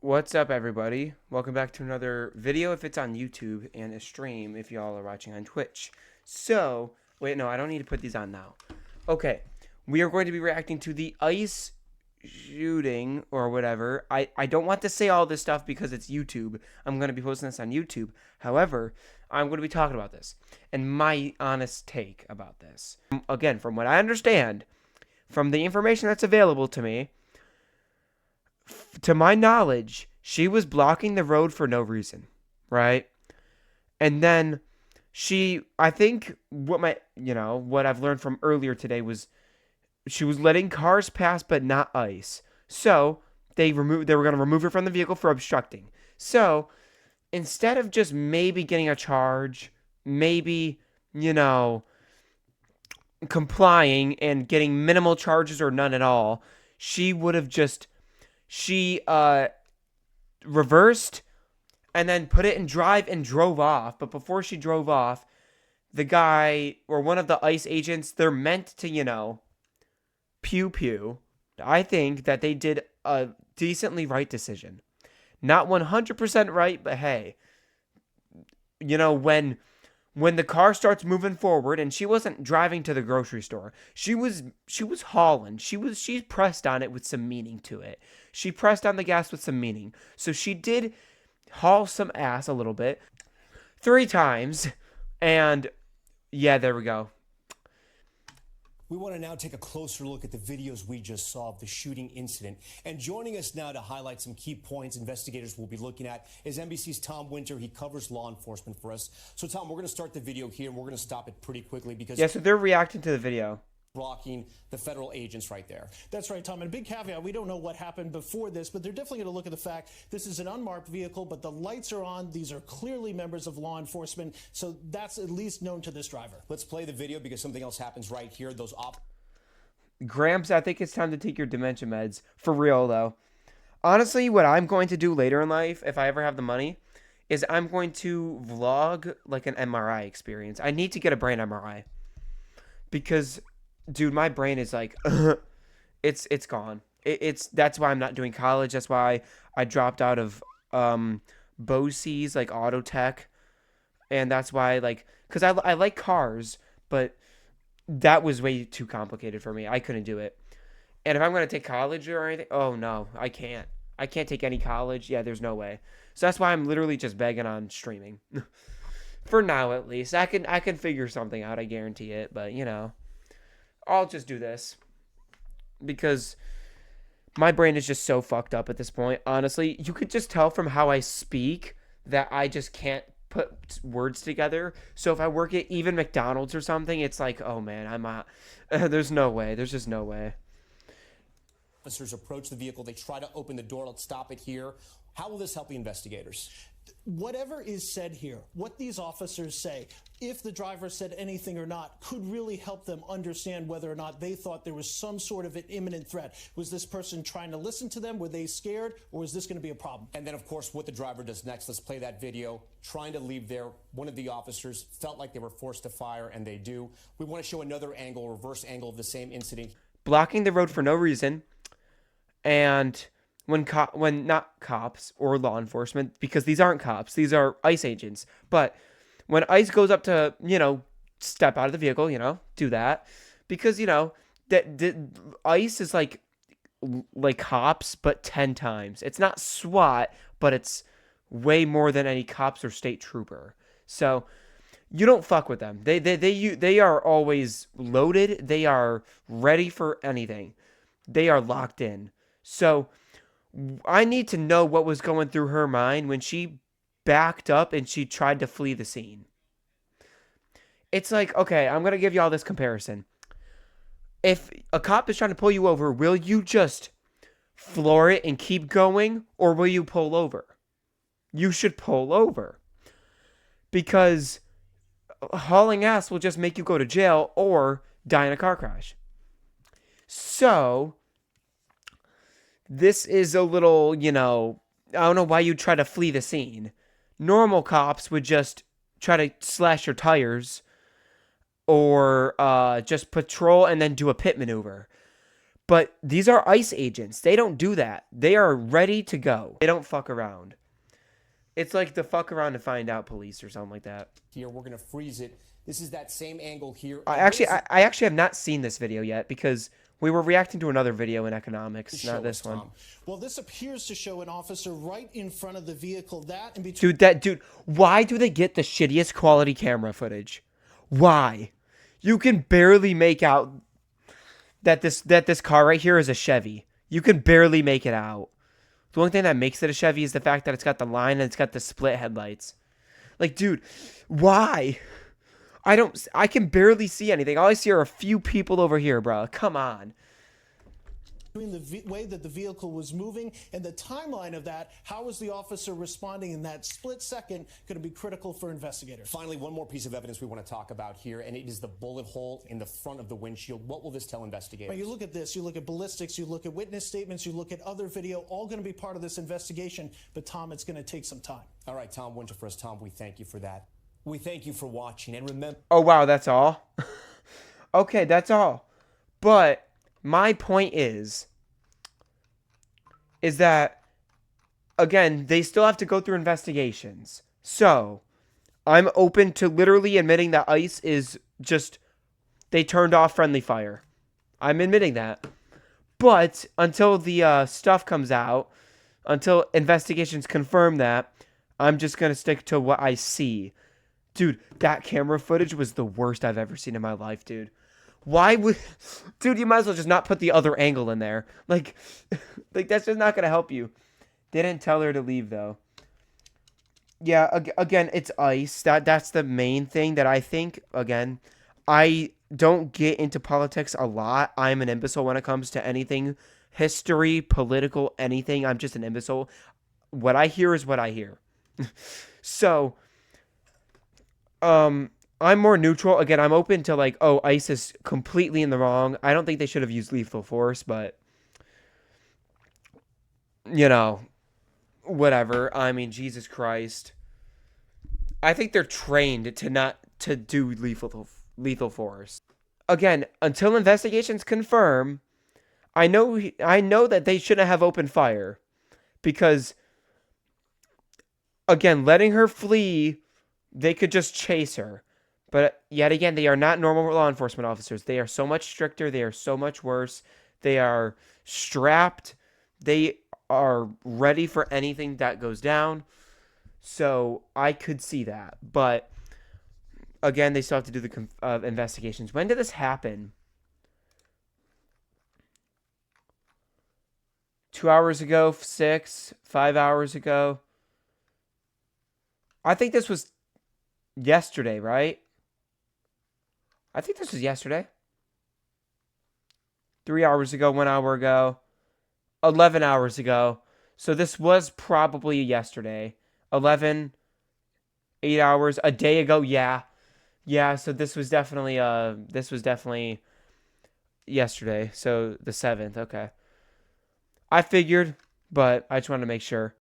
What's up, everybody? Welcome back to another video if it's on YouTube and a stream if y'all are watching on Twitch. So, wait, no, I don't need to put these on now. Okay, we are going to be reacting to the ice shooting or whatever. I don't want to say all this stuff because it's YouTube. I'm going to be posting this on YouTube. However, I'm going to be talking about this and my honest take about this. Again, from what I understand, from the information that's available to me, to my knowledge, she was blocking the road for no reason, right? And then I think what I've learned from earlier today was she was letting cars pass but not ice. So, they were going to remove her from the vehicle for obstructing. So, instead of just maybe getting a charge, maybe, complying and getting minimal charges or none at all, she would have just she reversed and then put it in drive and drove off. But before she drove off, the guy or one of the ICE agents, they're meant to, pew pew. I think that they did a decently right decision. Not 100% right, but hey, when the car starts moving forward, and she wasn't driving to the grocery store, she was hauling, she pressed on it with some meaning to it. She pressed on the gas with some meaning, so she did haul some ass a little bit 3 times. And yeah, there we go. We want to now take a closer look at the videos we just saw of the shooting incident. And joining us now to highlight some key points investigators will be looking at is NBC's Tom Winter. He covers law enforcement for us. So, Tom, we're going to start the video here, and we're going to stop it pretty quickly because... Yeah, so they're reacting to the video. Blocking the federal agents right there. That's right, Tom. And a big caveat, we don't know what happened before this, but they're definitely going to look at the fact this is an unmarked vehicle, but the lights are on. These are clearly members of law enforcement, so that's at least known to this driver. Let's play the video because something else happens right here. Gramps, I think it's time to take your dementia meds. For real, though. Honestly, what I'm going to do later in life, if I ever have the money, is I'm going to vlog like an MRI experience. I need to get a brain MRI. Because... dude, my brain is like, it's gone. That's why I'm not doing college. That's why I dropped out of BOCES, like auto tech, and that's why because I like cars, but that was way too complicated for me. I couldn't do it. And if I'm gonna take college or anything, oh no, I can't. I can't take any college. Yeah, there's no way. So that's why I'm literally just begging on streaming, for now at least. I can figure something out. I guarantee it. But I'll just do this because my brain is just so fucked up at this point. Honestly, you could just tell from how I speak that I just can't put words together. So if I work at even McDonald's or something, it's like, oh man, I'm out. There's no way. There's just no way. Officers approach the vehicle. They try to open the door. Let's stop it here. How will this help the investigators? Whatever is said here, what these officers say, if the driver said anything or not, could really help them understand whether or not they thought there was some sort of an imminent threat. Was this person trying to listen to them? Were they scared? Or is this going to be a problem? And then, of course, what the driver does next. Let's play that video. Trying to leave there. One of the officers felt like they were forced to fire, and they do. We want to show another angle, reverse angle of the same incident. Blocking the road for no reason. And... when not cops or law enforcement, because these aren't cops, these are ICE agents. But when ICE goes up to, step out of the vehicle, do that. Because, that ICE is like cops, but 10 times. It's not SWAT, but it's way more than any cops or state trooper. So you don't fuck with them. They are always loaded. They are ready for anything. They are locked in. So I need to know what was going through her mind when she backed up and she tried to flee the scene. It's like, okay, I'm going to give you all this comparison. If a cop is trying to pull you over, will you just floor it and keep going, or will you pull over? You should pull over. Because hauling ass will just make you go to jail or die in a car crash. So... this is a little, I don't know why you try to flee the scene. Normal cops would just try to slash your tires or just patrol and then do a pit maneuver. But these are ICE agents. They don't do that. They are ready to go. They don't fuck around. It's like the fuck around to find out police or something like that. Here, we're going to freeze it. This is that same angle here. I actually have not seen this video yet because we were reacting to another video in economics, not this one. Well, this appears to show an officer right in front of the vehicle. That in between. Dude, why do they get the shittiest quality camera footage? Why? You can barely make out that this car right here is a Chevy. You can barely make it out. The only thing that makes it a Chevy is the fact that it's got the line and it's got the split headlights. Like, dude, why? I can barely see anything. All I see are a few people over here, bro. Come on. The way that the vehicle was moving and the timeline of that, how was the officer responding in that split second, going to be critical for investigators. Finally, one more piece of evidence we want to talk about here, and it is the bullet hole in the front of the windshield. What will this tell investigators? Well, you look at this, you look at ballistics, you look at witness statements, you look at other video, all going to be part of this investigation. But Tom, it's going to take some time. All right, Tom Winter for us. Tom, we thank you for that. We thank you for watching, and remember... Oh, wow, that's all? Okay, that's all. But my point is that, again, they still have to go through investigations. So, I'm open to literally admitting that ICE is just, they turned off friendly fire. I'm admitting that. But until the stuff comes out, until investigations confirm that, I'm just going to stick to what I see. Dude, that camera footage was the worst I've ever seen in my life, dude. Why would... Dude, you might as well just not put the other angle in there. Like that's just not going to help you. They didn't tell her to leave, though. Yeah, again, it's ICE. That's the main thing that I think. Again, I don't get into politics a lot. I'm an imbecile when it comes to anything. History, political, anything. I'm just an imbecile. What I hear is what I hear. So... I'm more neutral. Again, I'm open to like, oh, ICE is completely in the wrong. I don't think they should have used lethal force, but you know, whatever. I mean, Jesus Christ. I think they're trained to not to do lethal force. Again, until investigations confirm, I know that they shouldn't have opened fire because again, letting her flee, they could just chase her. But yet again, they are not normal law enforcement officers. They are so much stricter. They are so much worse. They are strapped. They are ready for anything that goes down. So I could see that. But again, they still have to do the investigations. When did this happen? 2 hours ago? 6? 5 hours ago? I think this was yesterday, right? I think this was yesterday. 3 hours ago, 1 hour ago, 11 hours ago. So this was probably yesterday. 11, 8 hours, a day ago. Yeah. Yeah, so this was definitely yesterday. So the 7th. Okay. I figured, but I just wanted to make sure.